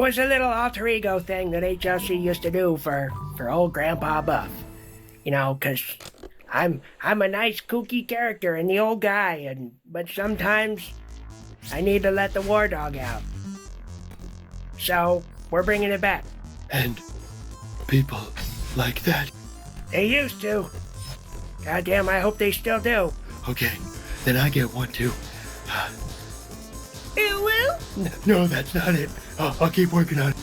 Was a little alter ego thing that HLC used to do for old Grandpa Buff. You know, 'cause I'm a nice kooky character and the old guy, but sometimes I need to let the war dog out. So we're bringing it back. And people like that? They used to. Goddamn, I hope they still do. Okay, then I get one too. You will? No, that's not it. I'll keep working on it.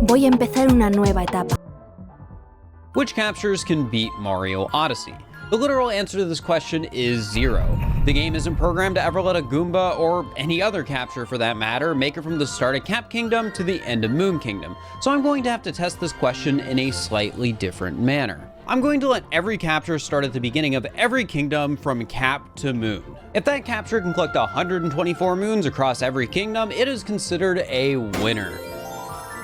Voy a empezar una nueva etapa. Which captures can beat Mario Odyssey? The literal answer to this question is 0. The game isn't programmed to ever let a Goomba, or any other capture for that matter, make it from the start of Cap Kingdom to the end of Moon Kingdom, so I'm going to have to test this question in a slightly different manner. I'm going to let every capture start at the beginning of every kingdom from Cap to Moon. If that capture can collect 124 moons across every kingdom, it is considered a winner.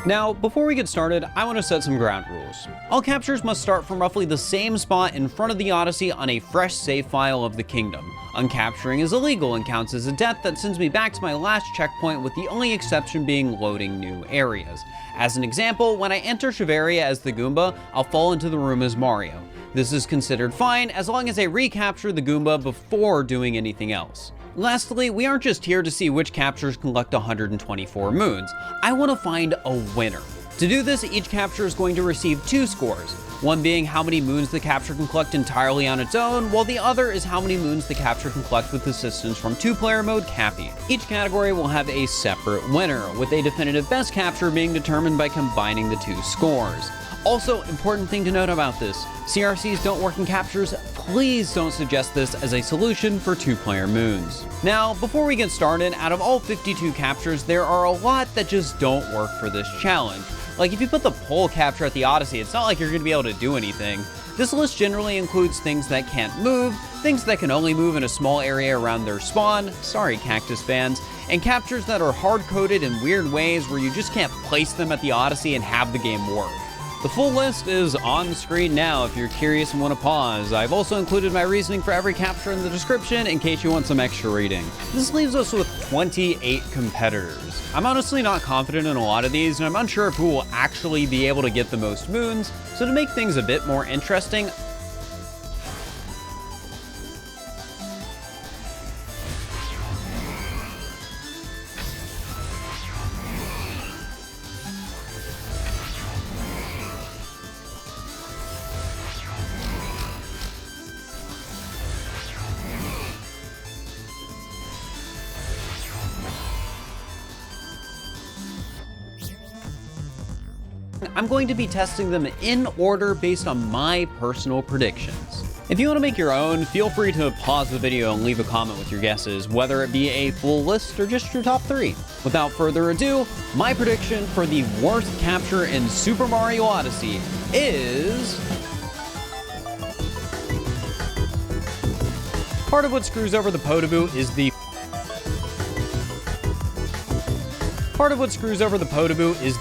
Now, before we get started, I want to set some ground rules. All captures must start from roughly the same spot in front of the Odyssey on a fresh save file of the kingdom. Uncapturing is illegal and counts as a death that sends me back to my last checkpoint, with the only exception being loading new areas. As an example, when I enter Shiveria as the Goomba, I'll fall into the room as Mario. This is considered fine as long as I recapture the Goomba before doing anything else. Lastly, we aren't just here to see which captures can collect 124 moons. I want to find a winner. To do this, each capture is going to receive 2 scores, one being how many moons the capture can collect entirely on its own, while the other is how many moons the capture can collect with assistance from 2-player mode Cappy. Each category will have a separate winner, with a definitive best capture being determined by combining the 2 scores. Also, important thing to note about this, CRCs don't work in captures. Please don't suggest this as a solution for 2-player moons. Now, before we get started, out of all 52 captures, there are a lot that just don't work for this challenge. Like, if you put the pole capture at the Odyssey, it's not like you're going to be able to do anything. This list generally includes things that can't move, things that can only move in a small area around their spawn, sorry Cactus fans, and captures that are hard-coded in weird ways where you just can't place them at the Odyssey and have the game work. The full list is on screen now if you're curious and want to pause. I've also included my reasoning for every capture in the description in case you want some extra reading. This leaves us with 28 competitors. I'm honestly not confident in a lot of these, and I'm unsure if who will actually be able to get the most moons, so to make things a bit more interesting, I'm going to be testing them in order based on my personal predictions. If you want to make your own, feel free to pause the video and leave a comment with your guesses, whether it be a full list or just your top 3. Without further ado, my prediction for the worst capture in Super Mario Odyssey is... Part of what screws over the Podoboo is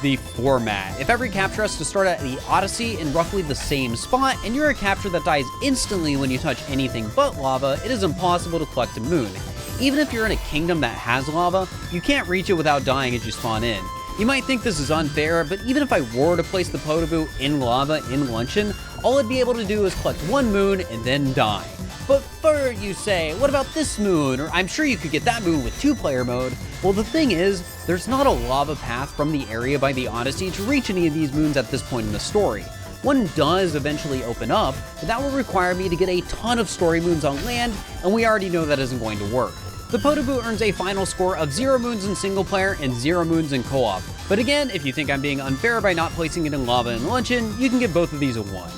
the format. If every capture has to start at the Odyssey in roughly the same spot, and you're a capture that dies instantly when you touch anything but lava, it is impossible to collect a moon. Even if you're in a kingdom that has lava, you can't reach it without dying as you spawn in. You might think this is unfair, but even if I were to place the Podoboo in lava in Luncheon, all I'd be able to do is collect 1 moon and then die. But Fur, you say, what about this moon? Or I'm sure you could get that moon with 2-player mode. Well, the thing is, there's not a lava path from the area by the Odyssey to reach any of these moons at this point in the story. One does eventually open up, but that will require me to get a ton of story moons on land, and we already know that isn't going to work. The Podoboo earns a final score of 0 moons in single player and 0 moons in co-op. But again, if you think I'm being unfair by not placing it in lava and Luncheon, you can get both of these a 1.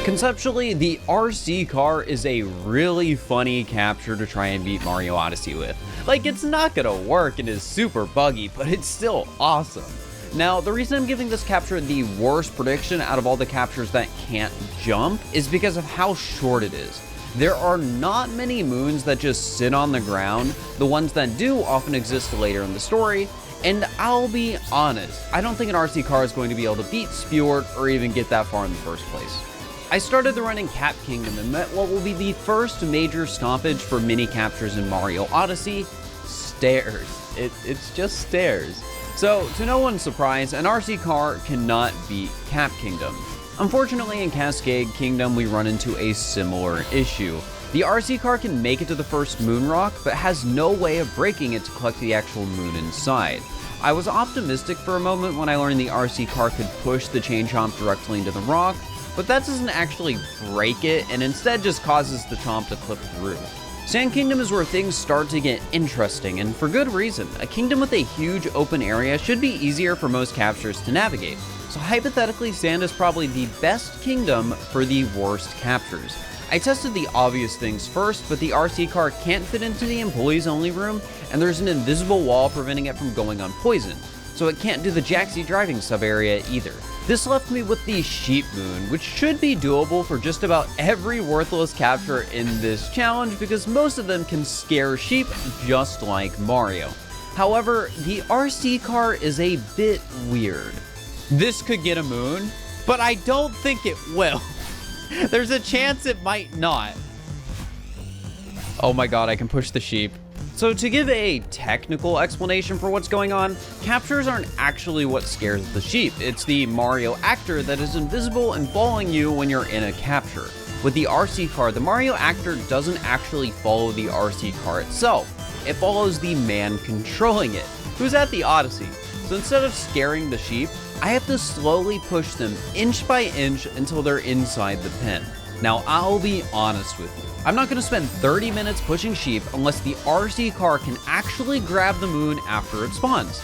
Conceptually, the RC car is a really funny capture to try and beat Mario Odyssey with. Like, it's not gonna work and is super buggy, but it's still awesome. Now, the reason I'm giving this capture the worst prediction out of all the captures that can't jump is because of how short it is. There are not many moons that just sit on the ground. The ones that do often exist later in the story, and I'll be honest, I don't think an RC car is going to be able to beat Spewart or even get that far in the first place. I started the run in Cap Kingdom and met what will be the first major stoppage for mini captures in Mario Odyssey: stairs. It's just stairs. So, to no one's surprise, an RC car cannot beat Cap Kingdom. Unfortunately, in Cascade Kingdom, we run into a similar issue. The RC car can make it to the first moon rock, but has no way of breaking it to collect the actual moon inside. I was optimistic for a moment when I learned the RC car could push the Chain Chomp directly into the rock, but that doesn't actually break it, and instead just causes the Chomp to clip through. Sand Kingdom is where things start to get interesting, and for good reason. A kingdom with a huge open area should be easier for most captures to navigate, so hypothetically Sand is probably the best kingdom for the worst captures. I tested the obvious things first, but the RC car can't fit into the employees only room, and there's an invisible wall preventing it from going unpoisoned, so it can't do the Jaxi driving sub-area either. This left me with the Sheep Moon, which should be doable for just about every worthless capture in this challenge because most of them can scare sheep just like Mario. However, the RC car is a bit weird. This could get a moon, but I don't think it will. There's a chance it might not. Oh my god, I can push the sheep. So to give a technical explanation for what's going on, captures aren't actually what scares the sheep. It's the Mario actor that is invisible and following you when you're in a capture. With the RC car, the Mario actor doesn't actually follow the RC car itself. It follows the man controlling it, who's at the Odyssey. So instead of scaring the sheep, I have to slowly push them inch by inch until they're inside the pen. Now, I'll be honest with you. I'm not going to spend 30 minutes pushing sheep unless the RC car can actually grab the moon after it spawns.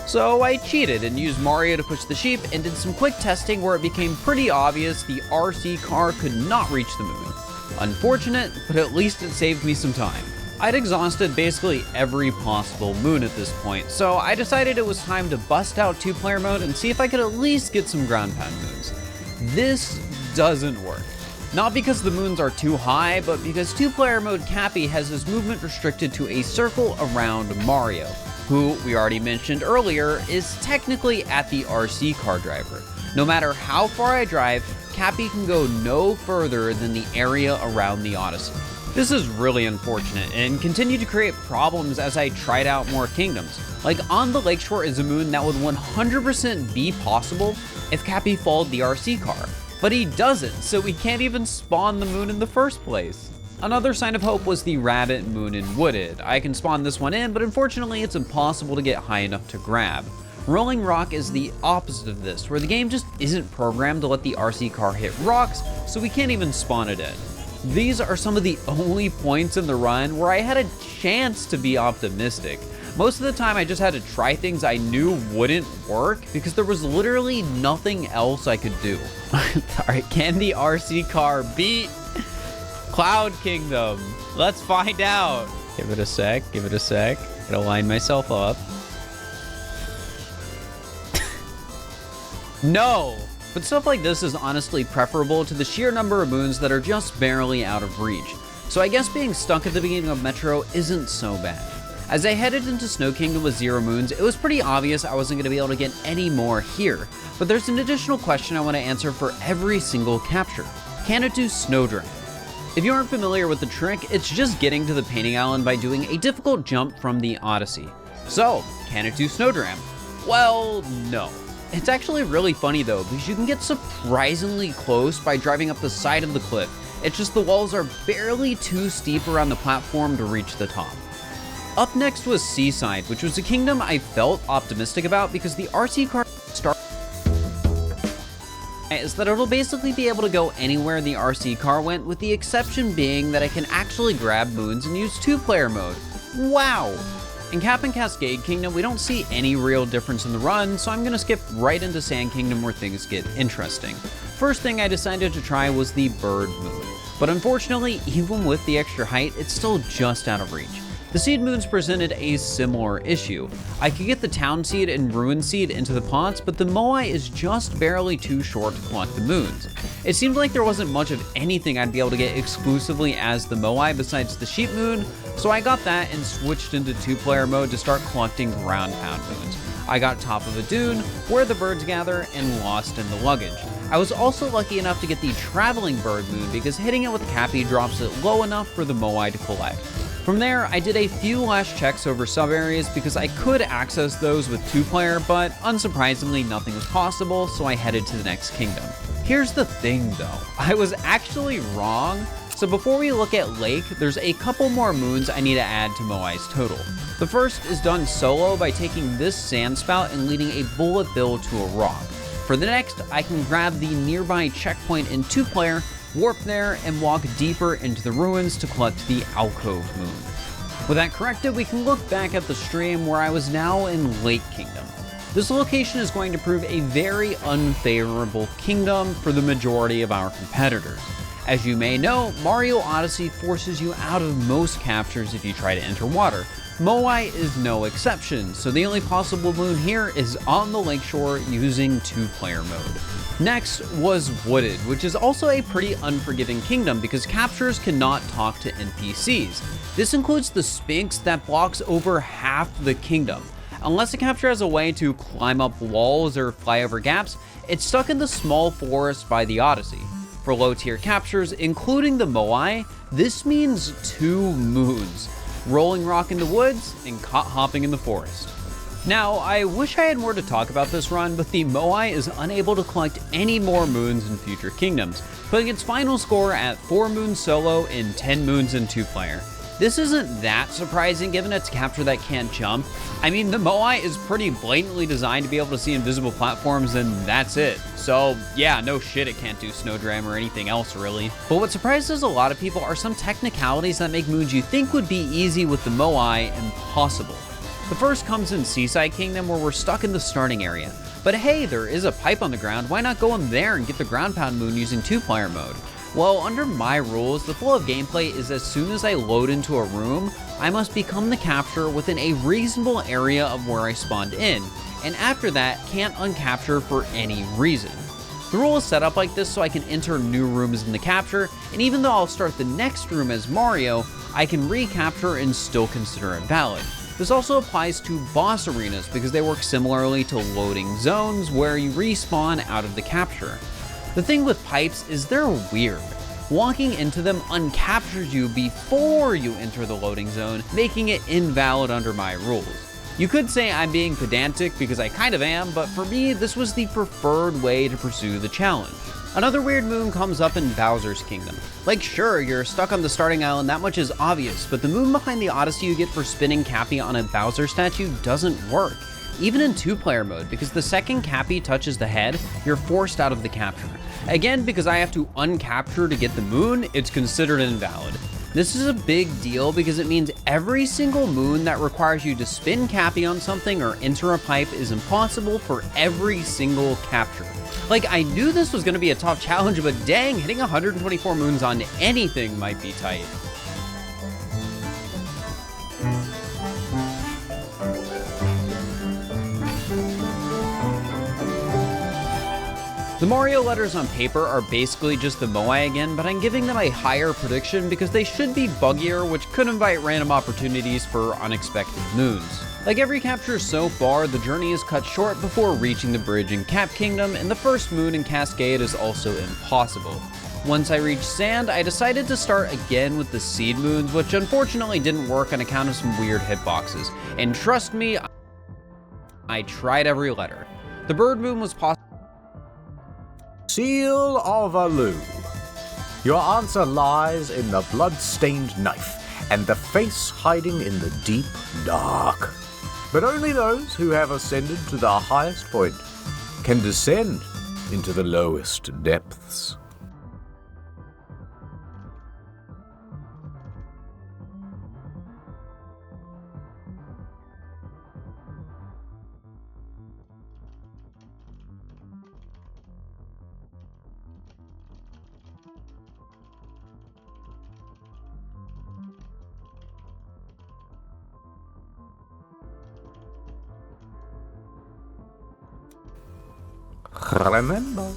So I cheated and used Mario to push the sheep and did some quick testing where it became pretty obvious the RC car could not reach the moon. Unfortunate, but at least it saved me some time. I'd exhausted basically every possible moon at this point, so I decided it was time to bust out 2-player mode and see if I could at least get some ground pound moons. This doesn't work. Not because the moons are too high, but because 2-player mode Cappy has his movement restricted to a circle around Mario, who, we already mentioned earlier, is technically at the RC car driver. No matter how far I drive, Cappy can go no further than the area around the Odyssey. This is really unfortunate and continued to create problems as I tried out more kingdoms. Like on the Lakeshore is a moon that would 100% be possible if Cappy followed the RC car. But he doesn't, so we can't even spawn the moon in the first place. Another sign of hope was the Rabbit Moon in Wooded. I can spawn this one in, but unfortunately it's impossible to get high enough to grab. Rolling Rock is the opposite of this, where the game just isn't programmed to let the RC car hit rocks, so we can't even spawn it in. These are some of the only points in the run where I had a chance to be optimistic. Most of the time I just had to try things I knew wouldn't work because there was literally nothing else I could do. Alright, can the RC car beat Cloud Kingdom? Let's find out. Give it a sec, Gotta line myself up. No! But stuff like this is honestly preferable to the sheer number of moons that are just barely out of reach. So I guess being stuck at the beginning of Metro isn't so bad. As I headed into Snow Kingdom with 0 moons, it was pretty obvious I wasn't going to be able to get any more here. But there's an additional question I want to answer for every single capture. Can it do Snowdram? If you aren't familiar with the trick, it's just getting to the Painting Island by doing a difficult jump from the Odyssey. So, can it do Snowdram? Well, no. It's actually really funny though, because you can get surprisingly close by driving up the side of the cliff. It's just the walls are barely too steep around the platform to reach the top. Up next was Seaside, which was a kingdom I felt optimistic about because the RC car is that it'll basically be able to go anywhere the RC car went, with the exception being that I can actually grab moons and use 2-player mode. Wow! In Cap and Cascade Kingdom, we don't see any real difference in the run, so I'm gonna skip right into Sand Kingdom where things get interesting. First thing I decided to try was the Bird Moon, but unfortunately, even with the extra height, it's still just out of reach. The Seed Moons presented a similar issue. I could get the Town Seed and Ruin Seed into the pots, but the Moai is just barely too short to collect the moons. It seemed like there wasn't much of anything I'd be able to get exclusively as the Moai besides the Sheep Moon, so I got that and switched into 2-player mode to start collecting ground pound moons. I got top of a dune, where the birds gather, and lost in the luggage. I was also lucky enough to get the Traveling Bird Moon because hitting it with Cappy drops it low enough for the Moai to collect. From there, I did a few last checks over sub-areas because I could access those with 2-player, but unsurprisingly nothing was possible, so I headed to the next kingdom. Here's the thing though, I was actually wrong. So before we look at Lake, there's a couple more moons I need to add to Moai's total. The first is done solo by taking this sand spout and leading a bullet bill to a rock. For the next, I can grab the nearby checkpoint in 2-player, warp there, and walk deeper into the ruins to collect the Alcove Moon. With that corrected, we can look back at the stream where I was now in Lake Kingdom. This location is going to prove a very unfavorable kingdom for the majority of our competitors. As you may know, Mario Odyssey forces you out of most captures if you try to enter water. Moai is no exception, so the only possible moon here is on the lakeshore using 2-player mode. Next was Wooded, which is also a pretty unforgiving kingdom because captures cannot talk to NPCs. This includes the Sphinx that blocks over half the kingdom. Unless a capture has a way to climb up walls or fly over gaps, it's stuck in the small forest by the Odyssey. For low-tier captures, including the Moai, this means 2 moons: Rolling Rock in the woods and Caught Hopping in the forest. Now, I wish I had more to talk about this run, but the Moai is unable to collect any more moons in future kingdoms, putting its final score at 4 moons solo and 10 moons in 2-player. This isn't that surprising given it's a capture that can't jump. I mean, the Moai is pretty blatantly designed to be able to see invisible platforms and that's it. So yeah, no shit it can't do Snowdram or anything else really. But what surprises a lot of people are some technicalities that make moons you think would be easy with the Moai impossible. The first comes in Seaside Kingdom where we're stuck in the starting area. But hey, there is a pipe on the ground, why not go in there and get the ground pound moon using 2-player mode? Well, under my rules, the flow of gameplay is as soon as I load into a room, I must become the capture within a reasonable area of where I spawned in, and after that, can't uncapture for any reason. The rule is set up like this so I can enter new rooms in the capture, and even though I'll start the next room as Mario, I can recapture and still consider it valid. This also applies to boss arenas because they work similarly to loading zones where you respawn out of the capture. The thing with pipes is they're weird. Walking into them uncaptures you before you enter the loading zone, making it invalid under my rules. You could say I'm being pedantic because I kind of am, but for me, this was the preferred way to pursue the challenge. Another weird moon comes up in Bowser's Kingdom. Like sure, you're stuck on the starting island, that much is obvious, but the moon behind the Odyssey you get for spinning Cappy on a Bowser statue doesn't work. even in 2-player mode, because the second Cappy touches the head, you're forced out of the capture. Again, because I have to uncapture to get the moon, it's considered invalid. This is a big deal because it means every single moon that requires you to spin Cappy on something or enter a pipe is impossible for every single capture. Like, I knew this was going to be a tough challenge, but dang, hitting 124 moons on anything might be tight. The Mario letters on paper are basically just the Moai again, but I'm giving them a higher prediction because they should be buggier, which could invite random opportunities for unexpected moons. Like every capture so far, the journey is cut short before reaching the bridge in Cap Kingdom, and the first moon in Cascade is also impossible. Once I reached Sand, I decided to start again with the seed moons, which unfortunately didn't work on account of some weird hitboxes. And trust me, I tried every letter. The bird moon was possible. Seal of Alu. Your answer lies in the blood-stained knife and the face hiding in the deep dark. But only those who have ascended to the highest point can descend into the lowest depths. Remember,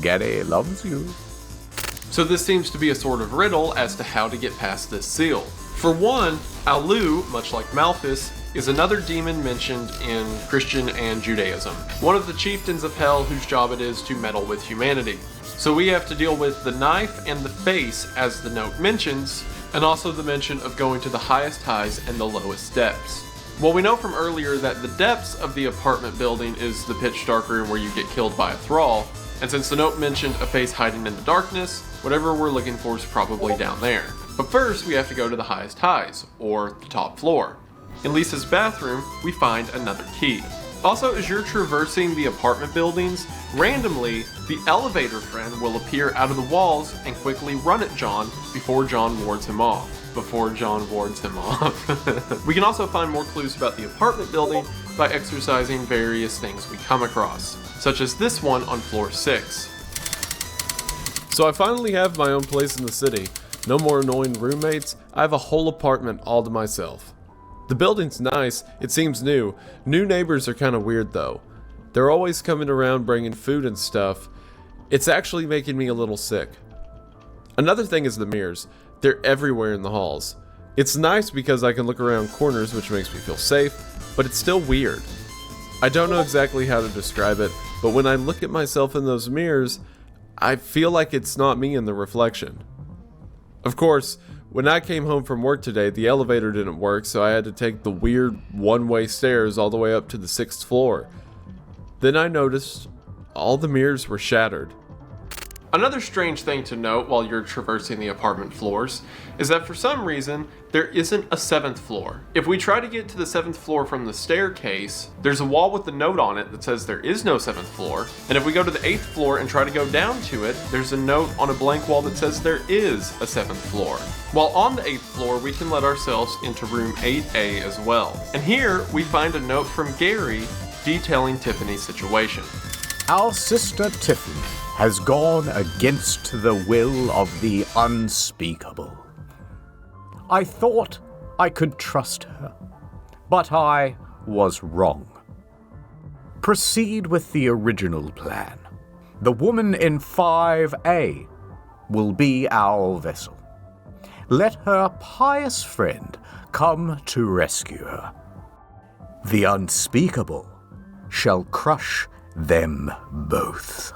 Gary loves you. So this seems to be a sort of riddle as to how to get past this seal. For one, Alu, much like Malphas, is another demon mentioned in Christian and Judaism. One of the chieftains of hell whose job it is to meddle with humanity. So we have to deal with the knife and the face as the note mentions, and also the mention of going to the highest highs and the lowest depths. Well, we know from earlier that the depths of the apartment building is the pitch dark room where you get killed by a thrall, and since the note mentioned a face hiding in the darkness, whatever we're looking for is probably down there. But first, we have to go to the highest highs, or the top floor. In Lisa's bathroom, we find another key. Also, as you're traversing the apartment buildings, randomly, the elevator friend will appear out of the walls and quickly run at John before John wards him off. We can also find more clues about the apartment building by exercising various things we come across, such as this one on floor 6. So I finally have my own place in the city. No more annoying roommates. I have a whole apartment all to myself. The building's nice, it seems new. New neighbors are kind of weird though. They're always coming around bringing food and stuff. It's actually making me a little sick. Another thing is the mirrors. They're everywhere in the halls. It's nice because I can look around corners, which makes me feel safe, but it's still weird. I don't know exactly how to describe it, but when I look at myself in those mirrors, I feel like it's not me in the reflection. Of course, when I came home from work today, the elevator didn't work, so I had to take the weird one-way stairs all the way up to the 6th floor. Then I noticed all the mirrors were shattered. Another strange thing to note while you're traversing the apartment floors is that for some reason, there isn't a 7th floor. If we try to get to the 7th floor from the staircase, there's a wall with a note on it that says there is no 7th floor, and if we go to the 8th floor and try to go down to it, there's a note on a blank wall that says there is a 7th floor. While on the 8th floor, we can let ourselves into room 8A as well. And here, we find a note from Gary detailing Tiffany's situation. Our sister Tiffany has gone against the will of the unspeakable. I thought I could trust her, but I was wrong. Proceed with the original plan. The woman in 5A will be our vessel. Let her pious friend come to rescue her. The unspeakable shall crush them both.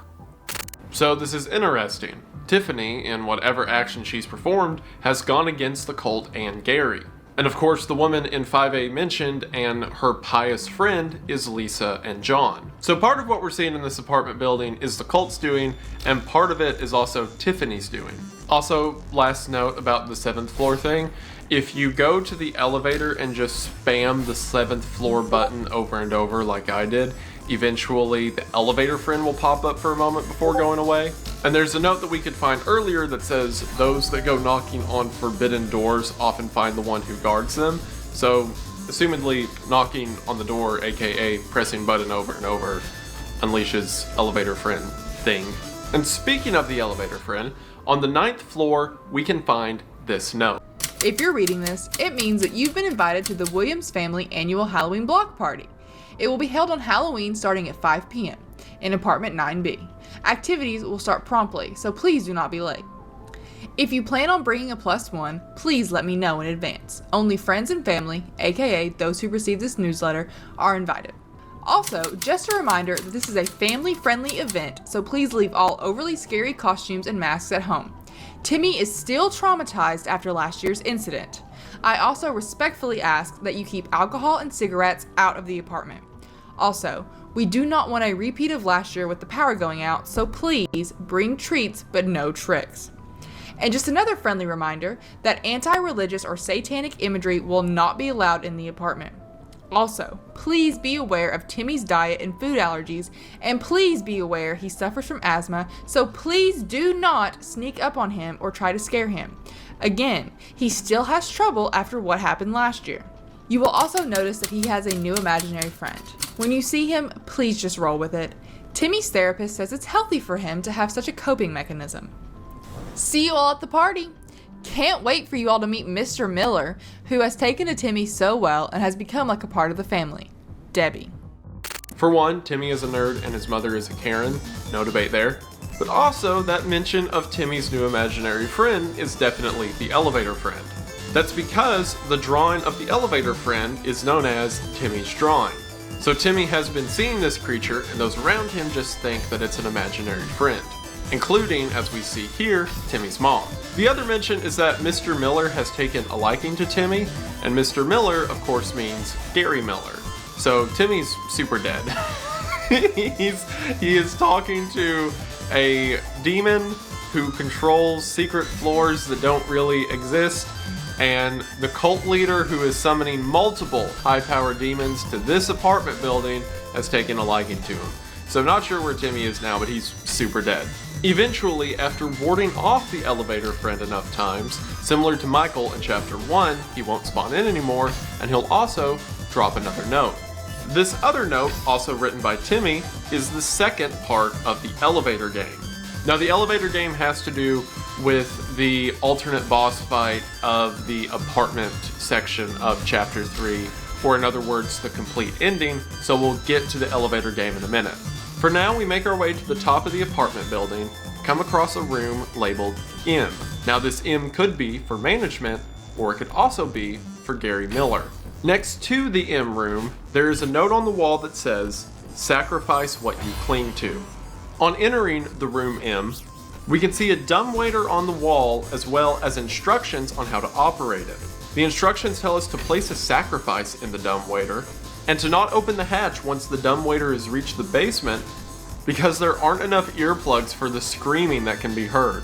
So this is interesting. Tiffany, in whatever action she's performed, has gone against the cult and Gary. And of course, the woman in 5A mentioned and her pious friend is Lisa and John. So part of what we're seeing in this apartment building is the cult's doing, and part of it is also Tiffany's doing. Also, last note about the 7th floor thing, If you go to the elevator and just spam the 7th floor button over and over like I did, eventually the elevator friend will pop up for a moment before going away. And there's a note that we could find earlier that says those that go knocking on forbidden doors often find the one who guards them. So, assumedly, knocking on the door, aka pressing button over and over, unleashes elevator friend thing. And speaking of the elevator friend, on the 9th floor, we can find this note. If you're reading this, it means that you've been invited to the Williams family annual Halloween block party. It will be held on Halloween starting at 5 p.m. in apartment 9B. Activities will start promptly, so please do not be late. If you plan on bringing a +1, please let me know in advance. Only friends and family, aka those who receive this newsletter, are invited. Also, just a reminder that this is a family-friendly event, so please leave all overly scary costumes and masks at home. Timmy is still traumatized after last year's incident. I also respectfully ask that you keep alcohol and cigarettes out of the apartment. Also, we do not want a repeat of last year with the power going out, so please bring treats but no tricks. And just another friendly reminder that anti-religious or satanic imagery will not be allowed in the apartment. Also, please be aware of Timmy's diet and food allergies, and please be aware he suffers from asthma, so please do not sneak up on him or try to scare him. Again, he still has trouble after what happened last year. You will also notice that he has a new imaginary friend. When you see him, please just roll with it. Timmy's therapist says it's healthy for him to have such a coping mechanism. See you all at the party! Can't wait for you all to meet Mr. Miller, who has taken to Timmy so well and has become like a part of the family. Debbie. For one, Timmy is a nerd and his mother is a Karen. No debate there. But also, that mention of Timmy's new imaginary friend is definitely the elevator friend. That's because the drawing of the elevator friend is known as Timmy's drawing. So Timmy has been seeing this creature, and those around him just think that it's an imaginary friend, including, as we see here, Timmy's mom. The other mention is that Mr. Miller has taken a liking to Timmy, and Mr. Miller, of course, means Gary Miller. So Timmy's super dead. He is talking to a demon who controls secret floors that don't really exist, and the cult leader who is summoning multiple high-powered demons to this apartment building has taken a liking to him. So not sure where Timmy is now, but he's super dead. Eventually, after warding off the elevator friend enough times, similar to Michael in Chapter 1, he won't spawn in anymore, and he'll also drop another note. This other note, also written by Timmy, is the second part of the elevator game. Now, the elevator game has to do with the alternate boss fight of the apartment section of Chapter 3, or in other words, the complete ending, so we'll get to the elevator game in a minute. For now, we make our way to the top of the apartment building, come across a room labeled M. Now, this M could be for management, or it could also be for Gary Miller. Next to the M room, there is a note on the wall that says, "Sacrifice what you cling to." On entering the room M, we can see a dumbwaiter on the wall as well as instructions on how to operate it. The instructions tell us to place a sacrifice in the dumbwaiter, and to not open the hatch once the dumbwaiter has reached the basement, because there aren't enough earplugs for the screaming that can be heard.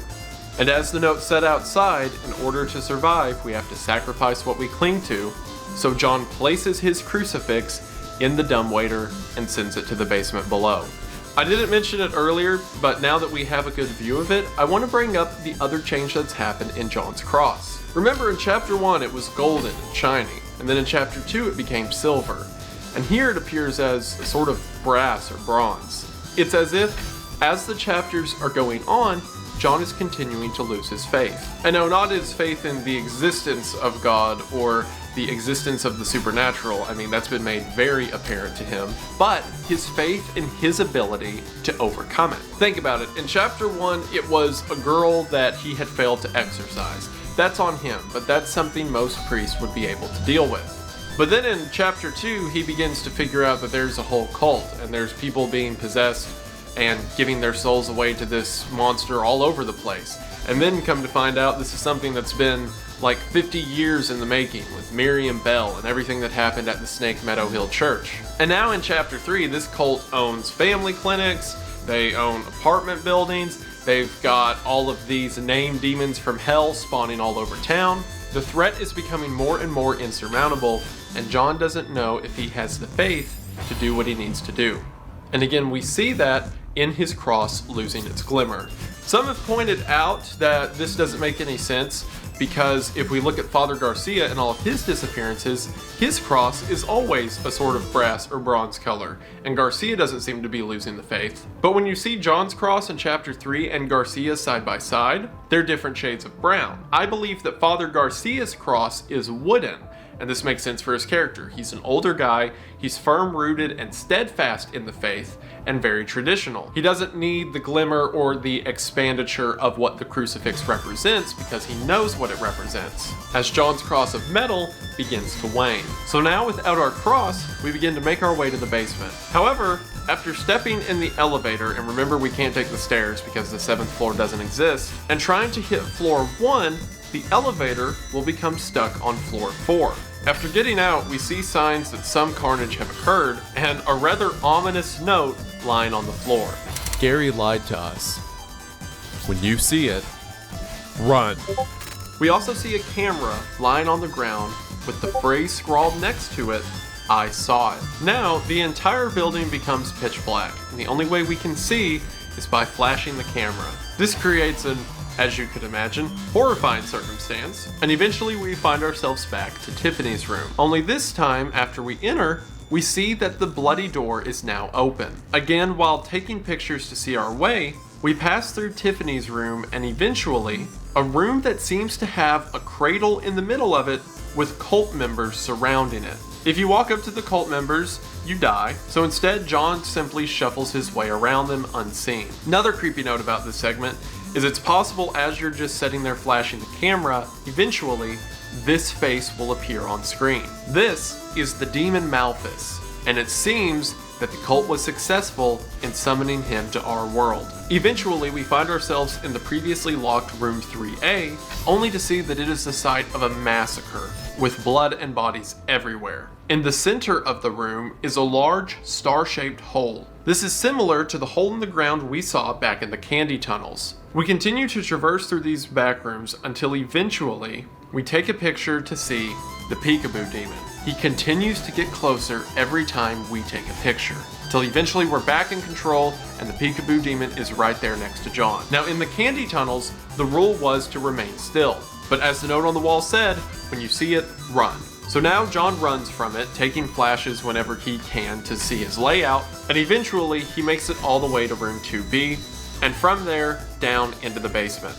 And as the note said outside, in order to survive, we have to sacrifice what we cling to, so John places his crucifix in the dumbwaiter and sends it to the basement below. I didn't mention it earlier, but now that we have a good view of it, I want to bring up the other change that's happened in John's cross. Remember, in Chapter 1 it was golden and shiny, and then in Chapter 2 it became silver. And here it appears as a sort of brass or bronze. It's as if, as the chapters are going on, John is continuing to lose his faith. And no, not his faith in the existence of God or the existence of the supernatural. I mean, that's been made very apparent to him, but his faith in his ability to overcome it. Think about it. In Chapter 1, it was a girl that he had failed to exorcise. That's on him, but that's something most priests would be able to deal with. But then in Chapter 2, he begins to figure out that there's a whole cult, and there's people being possessed and giving their souls away to this monster all over the place. And then come to find out this is something that's been like 50 years in the making, with Miriam Bell and everything that happened at the Snake Meadow Hill Church. And now in Chapter 3, this cult owns family clinics, they own apartment buildings, they've got all of these named demons from hell spawning all over town. The threat is becoming more and more insurmountable, and John doesn't know if he has the faith to do what he needs to do. And again, we see that in his cross losing its glimmer. Some have pointed out that this doesn't make any sense, because if we look at Father Garcia and all of his disappearances, his cross is always a sort of brass or bronze color, and Garcia doesn't seem to be losing the faith. But when you see John's cross in chapter 3 and Garcia's side by side, they're different shades of brown. I believe that Father Garcia's cross is wooden, and this makes sense for his character. He's an older guy, he's firm-rooted and steadfast in the faith, and very traditional. He doesn't need the glimmer or the expenditure of what the crucifix represents because he knows what it represents, as John's cross of metal begins to wane. So now without our cross, we begin to make our way to the basement. However, after stepping in the elevator, and remember we can't take the stairs because the 7th floor doesn't exist, and trying to hit floor 1, the elevator will become stuck on floor 4. After getting out, we see signs that some carnage have occurred, and a rather ominous note lying on the floor. Gary lied to us. When you see it, run. We also see a camera lying on the ground with the phrase scrawled next to it, "I saw it." Now, the entire building becomes pitch black, and the only way we can see is by flashing the camera. This creates an, as you could imagine, horrifying circumstance, and eventually we find ourselves back to Tiffany's room. Only this time, after we enter, we see that the bloody door is now open. Again, while taking pictures to see our way, we pass through Tiffany's room and eventually a room that seems to have a cradle in the middle of it with cult members surrounding it. If you walk up to the cult members, you die, so instead John simply shuffles his way around them unseen. Another creepy note about this segment is it's possible as you're just sitting there flashing the camera, eventually this face will appear on screen. This is the demon Malthus, and it seems that the cult was successful in summoning him to our world. Eventually, we find ourselves in the previously locked room 3A, only to see that it is the site of a massacre, with blood and bodies everywhere. In the center of the room is a large, star-shaped hole. This is similar to the hole in the ground we saw back in the candy tunnels. We continue to traverse through these back rooms until eventually we take a picture to see the Peekaboo Demon. He continues to get closer every time we take a picture, till eventually we're back in control and the Peekaboo Demon is right there next to John. Now in the candy tunnels, the rule was to remain still, but as the note on the wall said, when you see it, run. So now John runs from it, taking flashes whenever he can to see his layout, and eventually he makes it all the way to room 2B, and from there, down into the basement.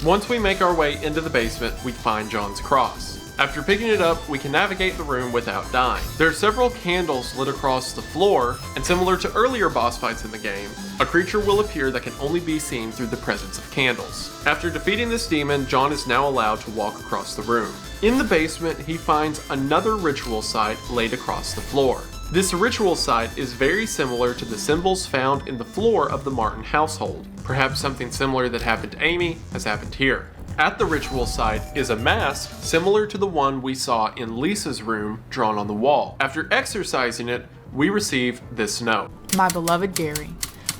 Once we make our way into the basement, we find John's cross. After picking it up, we can navigate the room without dying. There are several candles lit across the floor, and similar to earlier boss fights in the game, a creature will appear that can only be seen through the presence of candles. After defeating this demon, John is now allowed to walk across the room. In the basement, he finds another ritual site laid across the floor. This ritual site is very similar to the symbols found in the floor of the Martin household. Perhaps something similar that happened to Amy has happened here. At the ritual site is a mask similar to the one we saw in Lisa's room drawn on the wall. After exercising it, we receive this note. My beloved Gary,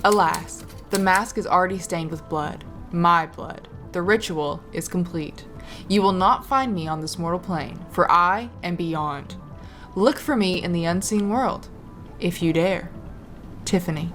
alas, the mask is already stained with blood, my blood. The ritual is complete. You will not find me on this mortal plane, for I am beyond. Look for me in the unseen world, if you dare. Tiffany.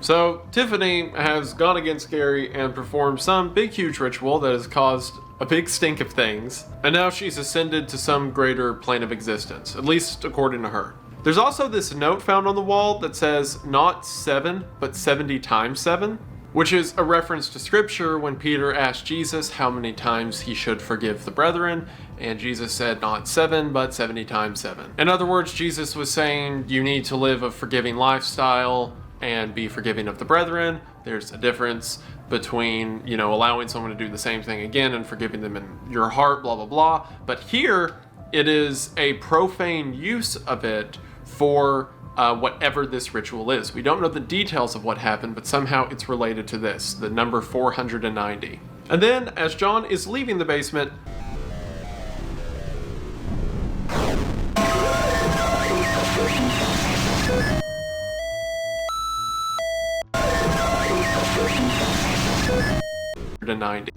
So, Tiffany has gone against Gary and performed some big huge ritual that has caused a big stink of things, and now she's ascended to some greater plane of existence, at least according to her. There's also this note found on the wall that says not 7, but 70 times 7, which is a reference to scripture when Peter asked Jesus how many times he should forgive the brethren, and Jesus said not 7, but 70 times 7. In other words, Jesus was saying you need to live a forgiving lifestyle and be forgiving of the brethren. There's a difference between, allowing someone to do the same thing again and forgiving them in your heart, blah, blah, blah. But here, it is a profane use of it for whatever this ritual is. We don't know the details of what happened, but somehow it's related to this, the number 490. And then, as John is leaving the basement, to 90.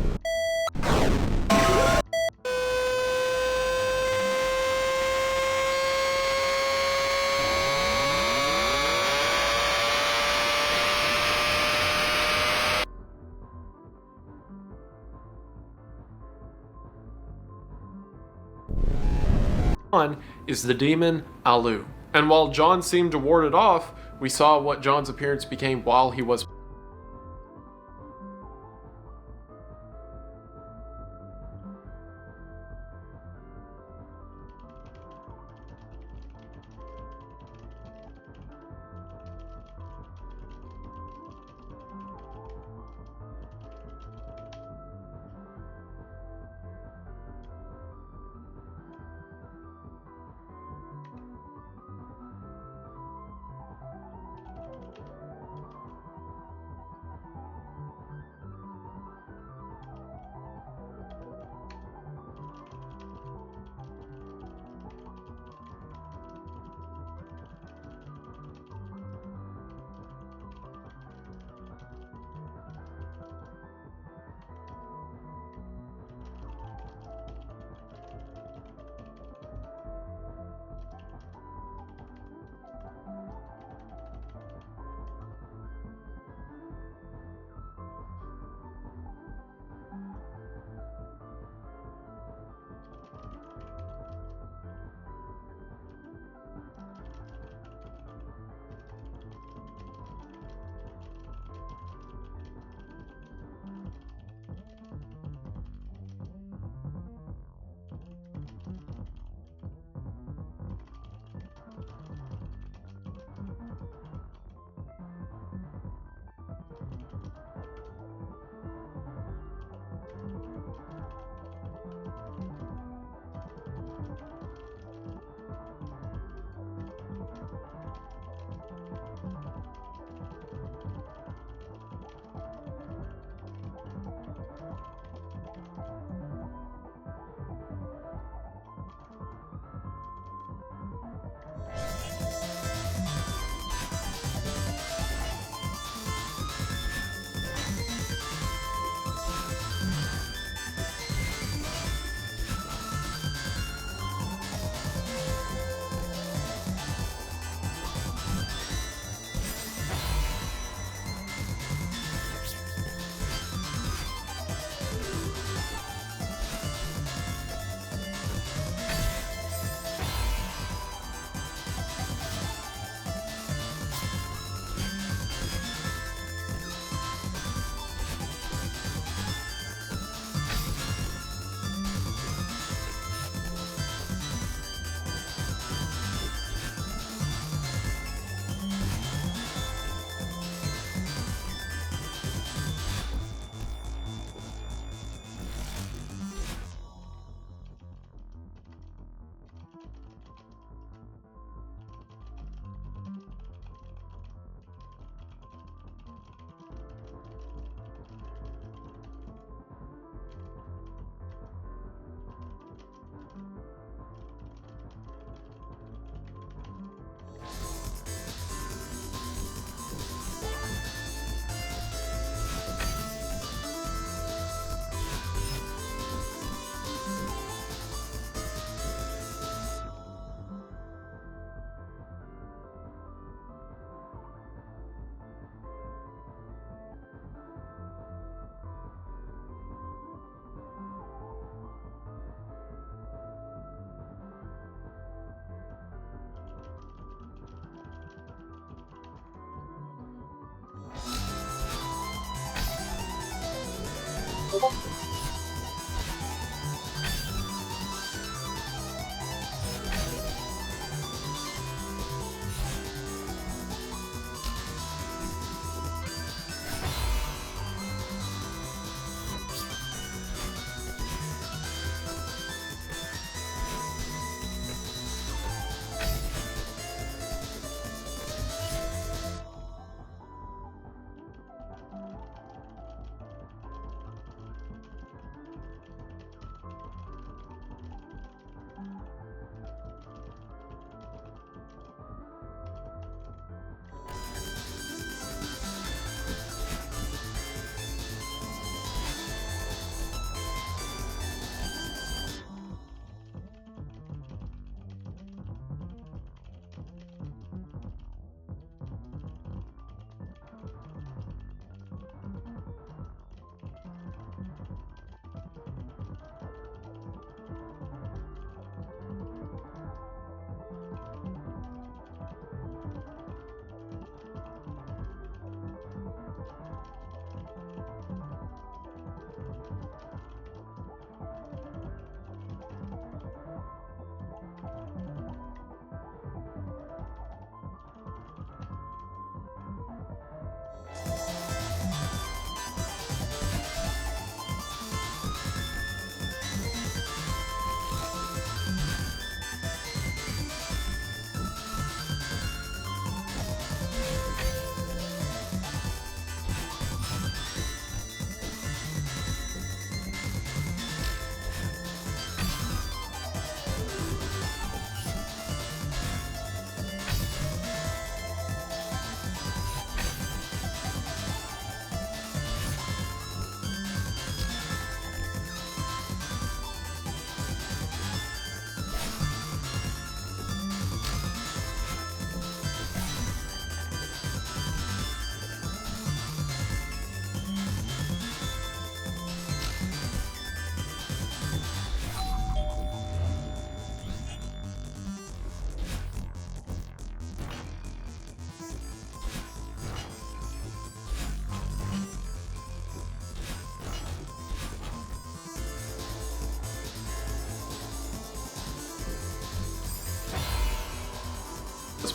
John is the demon Alu. And while John seemed to ward it off, we saw what John's appearance became while he was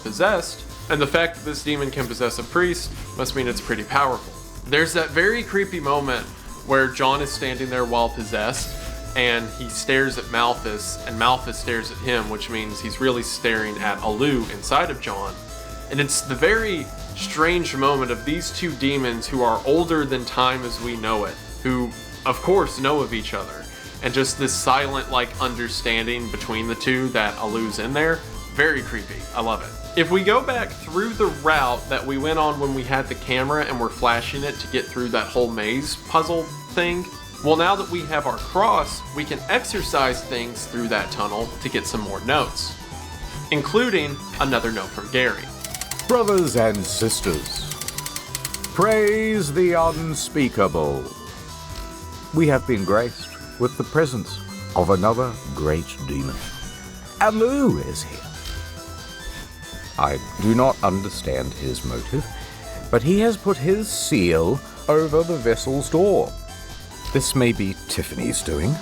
possessed, and the fact that this demon can possess a priest must mean it's pretty powerful. There's that very creepy moment where John is standing there while possessed, and he stares at Malphas, and Malphas stares at him, which means he's really staring at Alu inside of John. And it's the very strange moment of these two demons who are older than time as we know it, who of course know of each other, and just this silent understanding between the two that Alu's in there. Very creepy. I love it. If we go back through the route that we went on when we had the camera and we're flashing it to get through that whole maze puzzle thing, well, now that we have our cross, we can exercise things through that tunnel to get some more notes, including another note from Gary. Brothers and sisters, praise the unspeakable. We have been graced with the presence of another great demon. Alu is here. I do not understand his motive, but he has put his seal over the vessel's door. This may be Tiffany's doing,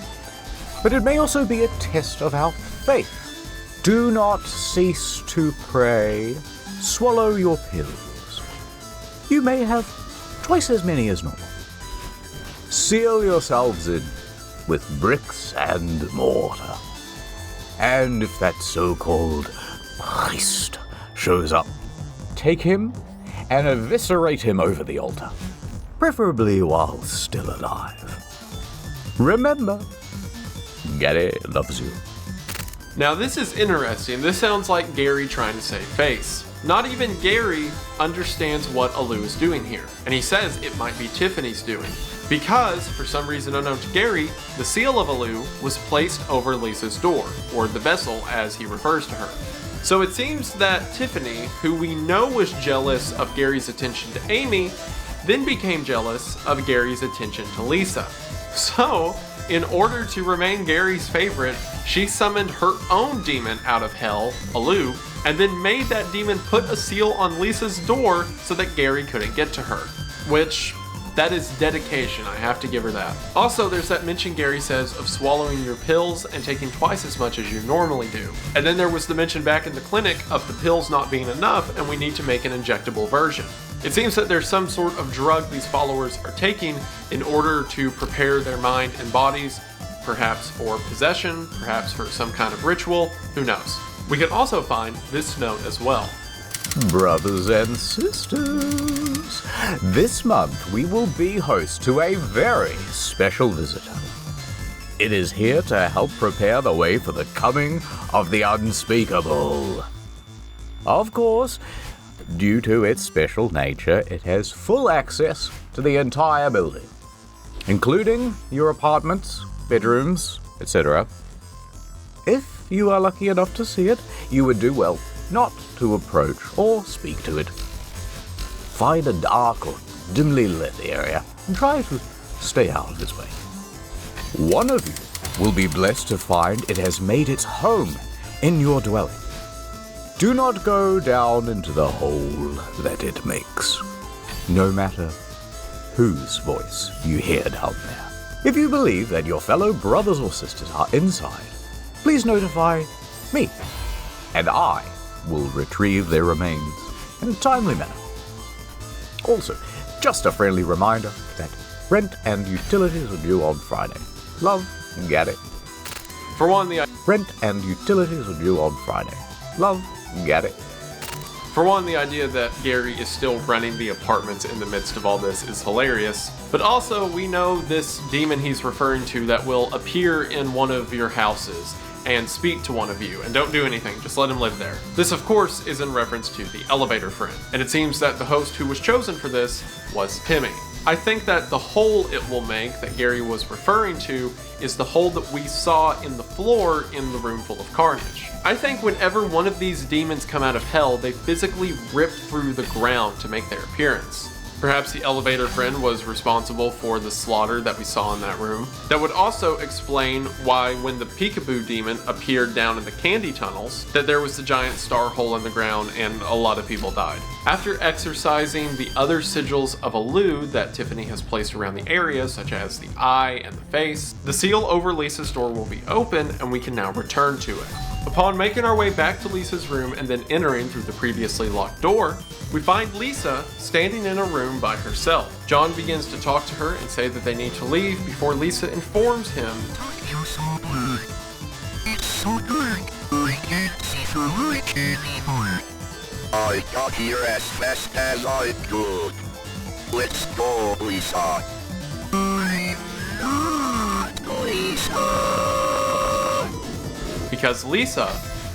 but it may also be a test of our faith. Do not cease to pray. Swallow your pills. You may have twice as many as normal. Seal yourselves in with bricks and mortar. And if that so-called priest shows up, take him and eviscerate him over the altar, preferably while still alive. Remember, Gary loves you. Now this is interesting. This sounds like Gary trying to save face. Not even Gary understands what Alu is doing here, and he says it might be Tiffany's doing. Because, for some reason unknown to Gary, the seal of Alu was placed over Lisa's door, or the vessel as he refers to her. So it seems that Tiffany, who we know was jealous of Gary's attention to Amy, then became jealous of Gary's attention to Lisa. So, in order to remain Gary's favorite, she summoned her own demon out of hell, Alu, and then made that demon put a seal on Lisa's door so that Gary couldn't get to her. Which, that is dedication, I have to give her that. Also, there's that mention Gary says of swallowing your pills and taking twice as much as you normally do. And then there was the mention back in the clinic of the pills not being enough and we need to make an injectable version. It seems that there's some sort of drug these followers are taking in order to prepare their mind and bodies, perhaps for possession, perhaps for some kind of ritual, who knows. We can also find this note as well. Brothers and sisters, this month we will be host to a very special visitor. It is here to help prepare the way for the coming of the unspeakable. Of course, due to its special nature, it has full access to the entire building, including your apartments, bedrooms, etc. If you are lucky enough to see it, you would do well not to approach or speak to it. Find a dark or dimly lit area and try to stay out of its way. One of you will be blessed to find it has made its home in your dwelling. Do not go down into the hole that it makes, no matter whose voice you hear down there. If you believe that your fellow brothers or sisters are inside, please notify me, and I will retrieve their remains in a timely manner. Also, just a friendly reminder that rent and utilities are due on Friday. Love, Gary. For one, Rent and utilities are due on Friday. Love, Gary. For one, the idea that Gary is still running the apartments in the midst of all this is hilarious. But also, we know this demon he's referring to that will appear in one of your houses and speak to one of you, and don't do anything, just let him live there. This, of course, is in reference to the elevator friend, and it seems that the host who was chosen for this was Timmy. I think that the hole it will make that Gary was referring to is the hole that we saw in the floor in the room full of carnage. I think whenever one of these demons come out of hell, they physically rip through the ground to make their appearance. Perhaps the elevator friend was responsible for the slaughter that we saw in that room. That would also explain why when the Peekaboo demon appeared down in the candy tunnels, that there was a giant star hole in the ground and a lot of people died. After exorcising the other sigils of Alu that Tiffany has placed around the area, such as the eye and the face, the seal over Lisa's door will be open and we can now return to it. Upon making our way back to Lisa's room and then entering through the previously locked door, we find Lisa standing in a room by herself. John begins to talk to her and say that they need to leave before Lisa informs him You're so good. It's so good. I can't see through it anymore. I got here as fast as I could. Let's go, Lisa. I'm not Lisa. because Lisa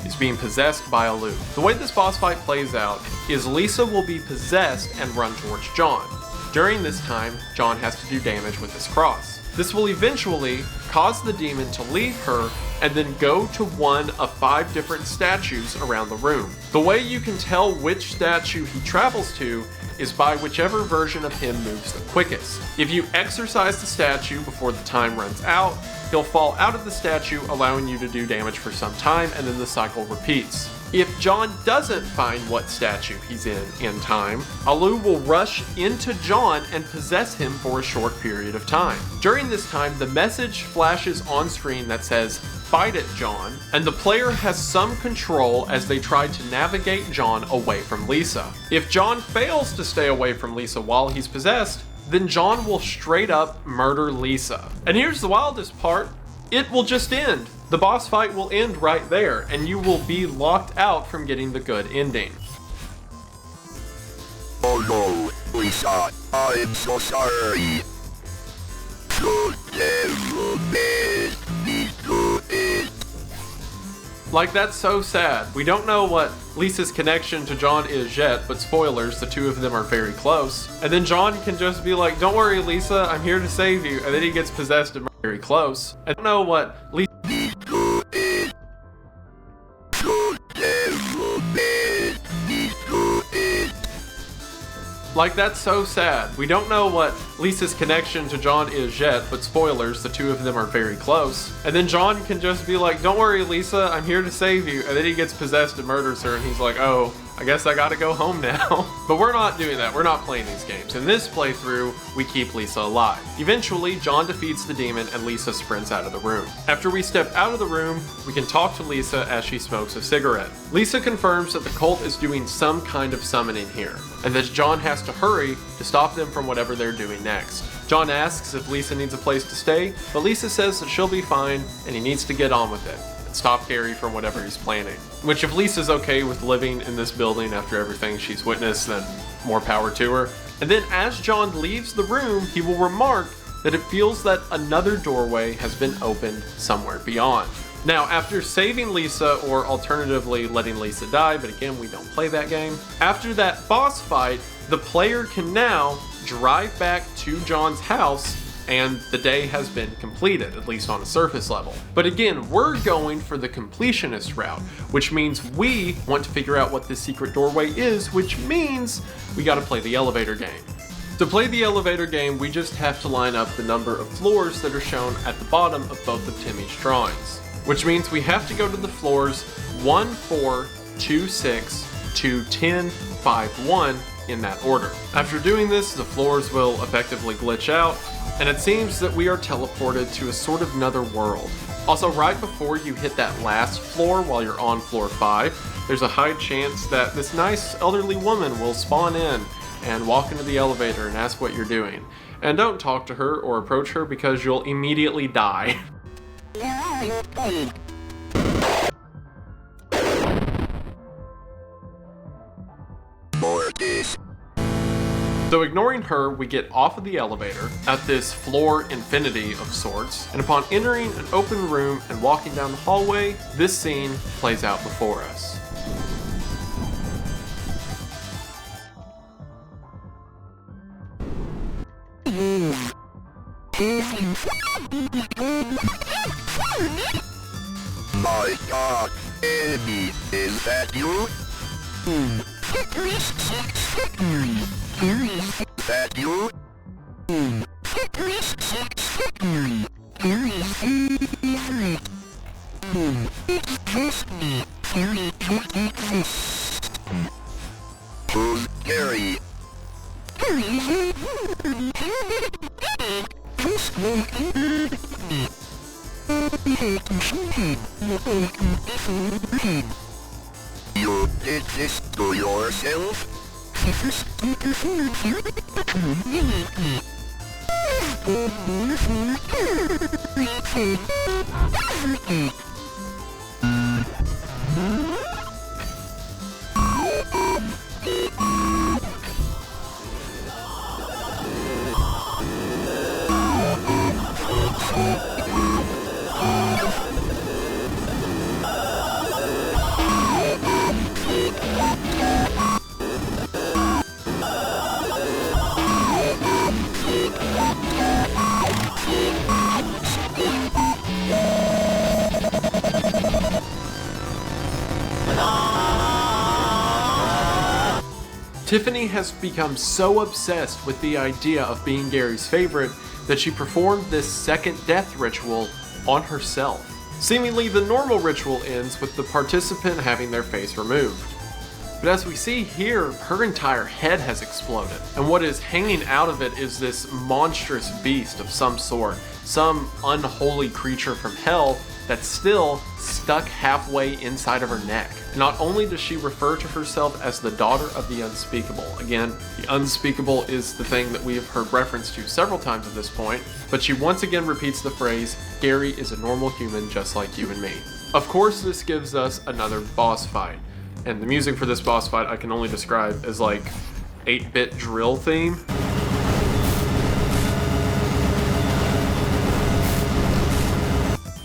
is being possessed by Allu. The way this boss fight plays out is Lisa will be possessed and run towards John. During this time, John has to do damage with his cross. This will eventually cause the demon to leave her and then go to one of 5 different statues around the room. The way you can tell which statue he travels to is by whichever version of him moves the quickest. If you exorcise the statue before the time runs out, he'll fall out of the statue, allowing you to do damage for some time, and then the cycle repeats. If John doesn't find what statue he's in time, Allu will rush into John and possess him for a short period of time. During this time, the message flashes on screen that says, "Fight it, John," and the player has some control as they try to navigate John away from Lisa. If John fails to stay away from Lisa while he's possessed, then John will straight up murder Lisa. And here's the wildest part, it will just end. The boss fight will end right there, and you will be locked out from getting the good ending. Oh no, Lisa, I'm so sorry. You never made me do it. Like, that's so sad. We don't know what Lisa's connection to John is yet, but spoilers, the two of them are very close. And then John can just be like, "Don't worry, Lisa, I'm here to save you," and then he gets possessed and very close. I don't know what Lisa Do it. You never made me do it. Like, that's so sad. We don't know what Lisa's connection to John is yet, but spoilers, the two of them are very close. And then John can just be like, "Don't worry, Lisa, I'm here to save you," and then he gets possessed and murders her, and he's like, "Oh, I guess I gotta go home now." But we're not doing that. We're not playing these games. In this playthrough, we keep Lisa alive. Eventually, John defeats the demon and Lisa sprints out of the room. After we step out of the room, we can talk to Lisa as she smokes a cigarette. Lisa confirms that the cult is doing some kind of summoning here, and that John has to hurry to stop them from whatever they're doing next. John asks if Lisa needs a place to stay, but Lisa says that she'll be fine and he needs to get on with it and stop Gary from whatever he's planning. Which, if Lisa's okay with living in this building after everything she's witnessed, then more power to her. And then as John leaves the room, he will remark that it feels that another doorway has been opened somewhere beyond. Now, after saving Lisa, or alternatively letting Lisa die, but again, we don't play that game, after that boss fight, the player can now drive back to John's house, and the day has been completed, at least on a surface level. But again, we're going for the completionist route, which means we want to figure out what this secret doorway is, which means we gotta play the elevator game. To play the elevator game, we just have to line up the number of floors that are shown at the bottom of both of Timmy's drawings, which means we have to go to the floors 1, 4, 2, 6, 2, 10, 5, 1 in that order. After doing this, the floors will effectively glitch out, and it seems that we are teleported to a sort of another world. Also, right before you hit that last floor while you're on floor 5, there's a high chance that this nice elderly woman will spawn in and walk into the elevator and ask what you're doing. And don't talk to her or approach her because you'll immediately die. Mortis. So ignoring her, we get off of the elevator at this floor infinity of sorts, and upon entering an open room and walking down the hallway, this scene plays out before us. My God, enemy, is that you? Is that you? Who's Gary? You did this to yourself? Tiffany has become so obsessed with the idea of being Gary's favorite that she performed this second death ritual on herself. Seemingly, the normal ritual ends with the participant having their face removed. But as we see here, her entire head has exploded, and what is hanging out of it is this monstrous beast of some sort, some unholy creature from hell that's still stuck halfway inside of her neck. Not only does she refer to herself as the daughter of the unspeakable, again, the unspeakable is the thing that we have heard reference to several times at this point, but she once again repeats the phrase, Gary is a normal human just like you and me. Of course, this gives us another boss fight, and the music for this boss fight I can only describe as like 8-bit drill theme.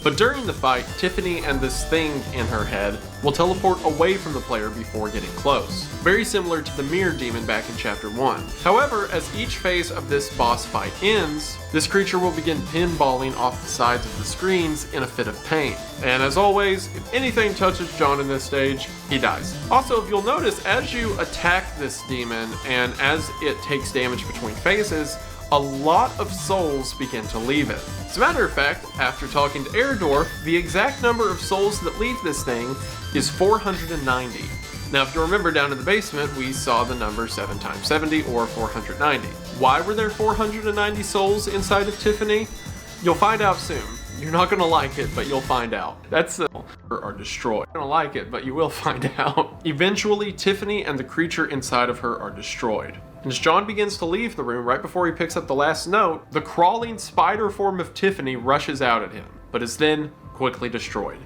But during the fight, Tiffany and this thing in her head will teleport away from the player before getting close. Very similar to the mirror demon back in chapter 1. However, as each phase of this boss fight ends, this creature will begin pinballing off the sides of the screens in a fit of pain. And as always, if anything touches John in this stage, he dies. Also, if you'll notice, as you attack this demon and as it takes damage between phases, a lot of souls begin to leave it. As a matter of fact, after talking to Erdorf, the exact number of souls that leave this thing is 490. Now, if you remember down in the basement, we saw the number 7 times 70 or 490. Why were there 490 souls inside of Tiffany? You'll find out soon. You're not gonna like it, but you'll find out. That's are destroyed. You're gonna like it, but you will find out. Eventually, Tiffany and the creature inside of her are destroyed. And as John begins to leave the room right before he picks up the last note, the crawling spider form of Tiffany rushes out at him, but is then quickly destroyed.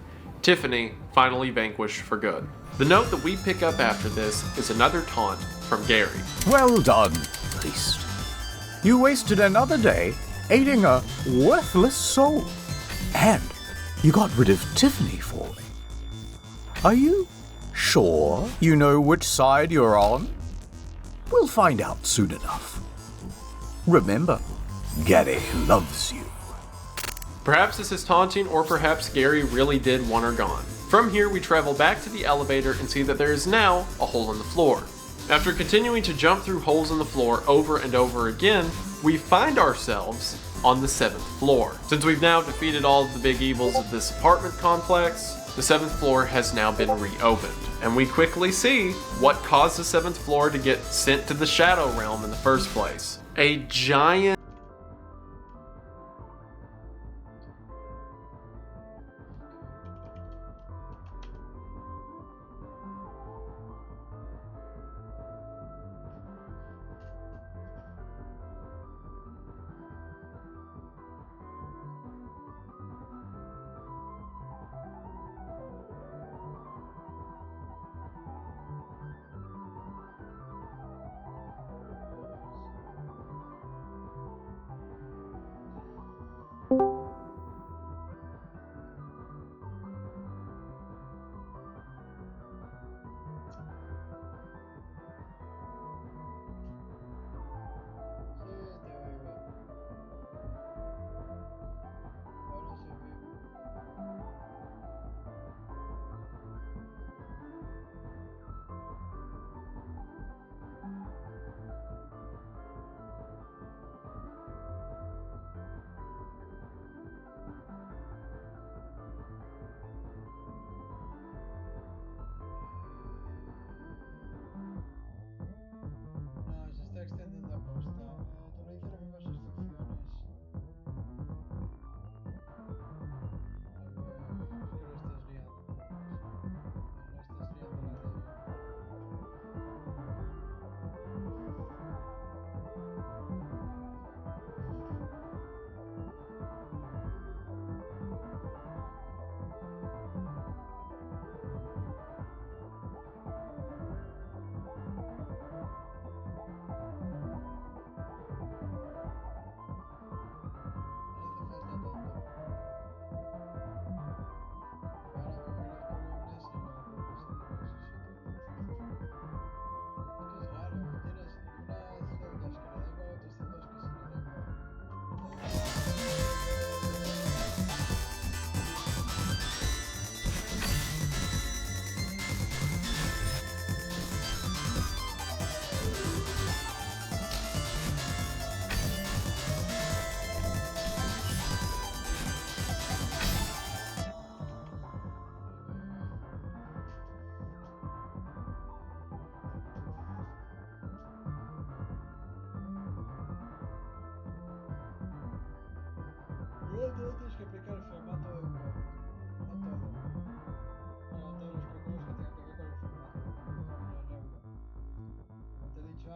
Tiffany finally vanquished for good. The note that we pick up after this is another taunt from Gary. Well done, priest. You wasted another day aiding a worthless soul. And you got rid of Tiffany for me. Are you sure you know which side you're on? We'll find out soon enough. Remember, Gary loves you. Perhaps this is taunting, or perhaps Gary really did want her gone. From here, we travel back to the elevator and see that there is now a hole in the floor. After continuing to jump through holes in the floor over and over again, we find ourselves on the 7th floor. Since we've now defeated all of the big evils of this apartment complex, the 7th floor has now been reopened. And we quickly see what caused the 7th floor to get sent to the Shadow Realm in the first place. A giant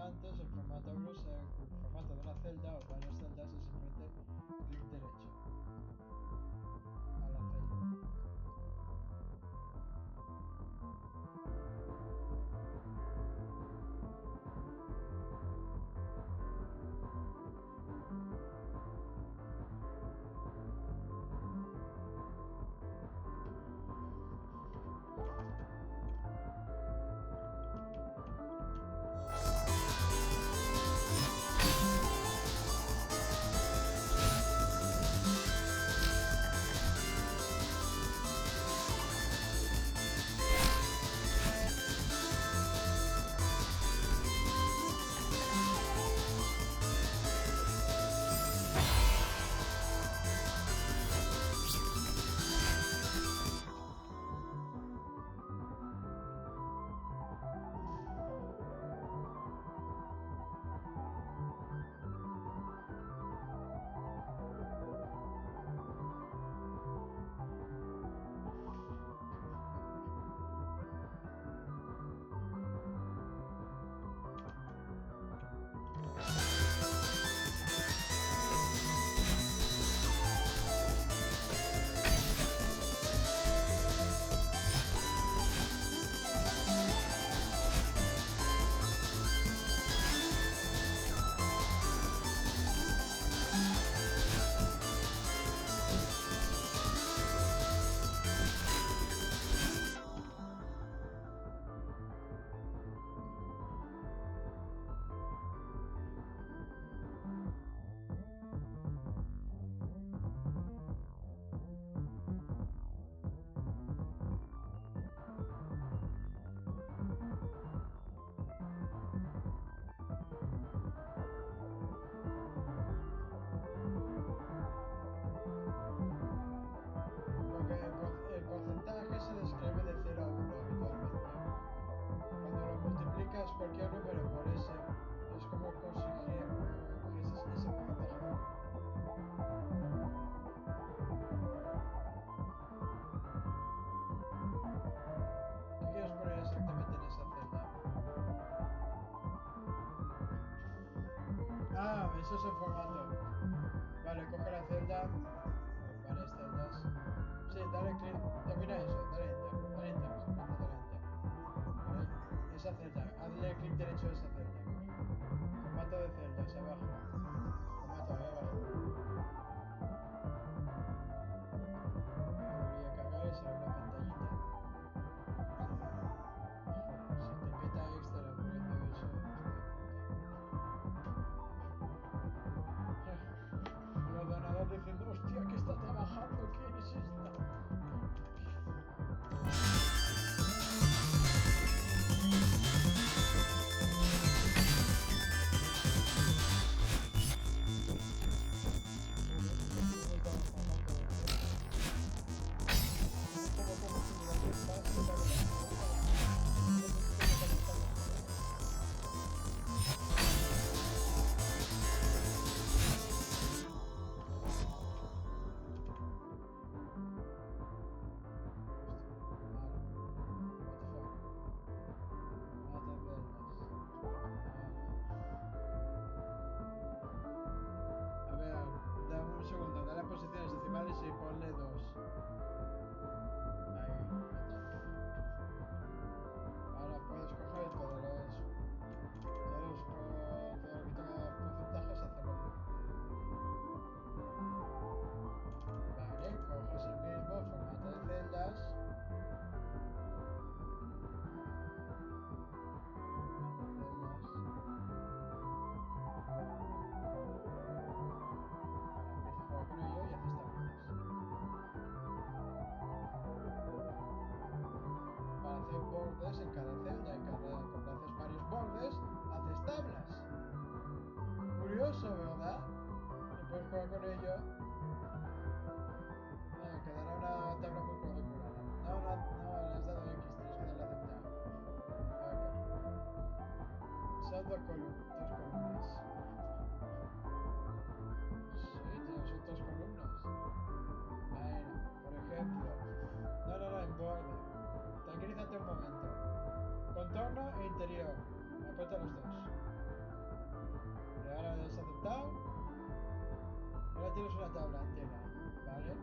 comentaba antes, el formato Bruce, el formato de una celda o varias celdas es simplemente clic derecho a la celda. El porcentaje se describe de 0 a 1 habitualmente. Cuando lo multiplicas cualquier número por ese, es como conseguir ese porcentaje de 1. ¿Qué quieres poner exactamente en esa celda? Ah, eso es el formato. Vale, coge la celda. Varias celdas. Sí, dale clic. Termina eso, dale enter. Dale enter, simplemente dale enter. ¿Vale? Esa celda, hazle clic derecho a esa celda. Formato de celdas, abajo. Formato, ahí abajo. Debería cargar y sale una pantallita. Joder, si te peta Excel abriendo eso, hostia puta. El ordenador diciendo, hostia, que está trabajando, ¿qué es esta? A ver, dame un segundo, dale a posiciones decimales y ponle 2. Ahí, ya está. Ahora puedes coger todo lo que tenga porcentajes, hacerlo 1. Vale, coges el mismo formato de celdas. Con ello y haces tablitas. Para hacer bordes en cada celda, cuando haces varios bordes, haces tablas. Curioso, ¿verdad? Y puedes jugar con ello. Quedará una tabla muy cuadriculada. No, le has dado X, tienes que darle a aceptar. Ok. Son dos columnas. Sí, son 2 columnas. Bueno, por ejemplo. No, en borde. Tranquilízate un momento. Contorno e interior. Aprieta los dos. una tabla entera, ¿vale?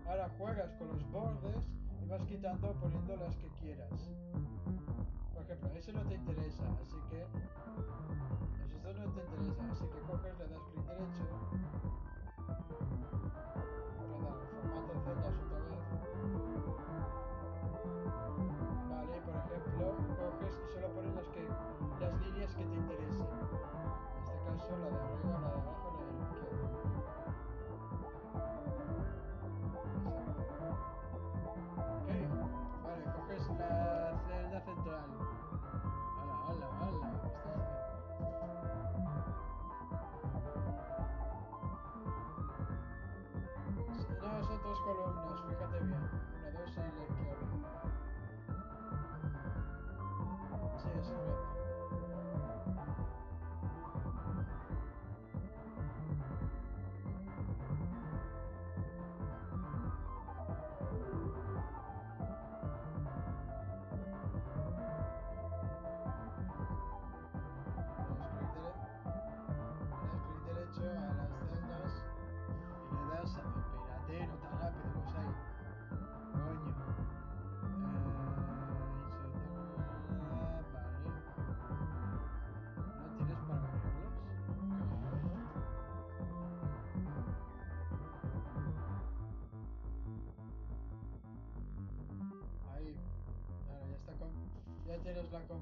Ahora juegas con los bordes y vas quitando poniendo las que quieras. Por ejemplo, ese no te interesa, así que... Esos dos no te interesan, así que coges, le das clic derecho. Perdón, formato celdas otra vez. Vale, por ejemplo, coges y solo pones las líneas que te interesen. En este caso, la de arriba, la de abajo, la de la izquierda. Ok, vale, coges la celda central. ¡Hala, hala, hala! ¿Qué estás haciendo? No, son dos columnas, fíjate bien. Una, dos y la izquierda. Sí, eso es verdad. Le das clic derecho a las celdas y le das... Espérate, no tan rápido, vamos ahí. Coño. Vale. ¿No tienes para unirlos? Ahí. Ahora ya está con... Ya tienes la con...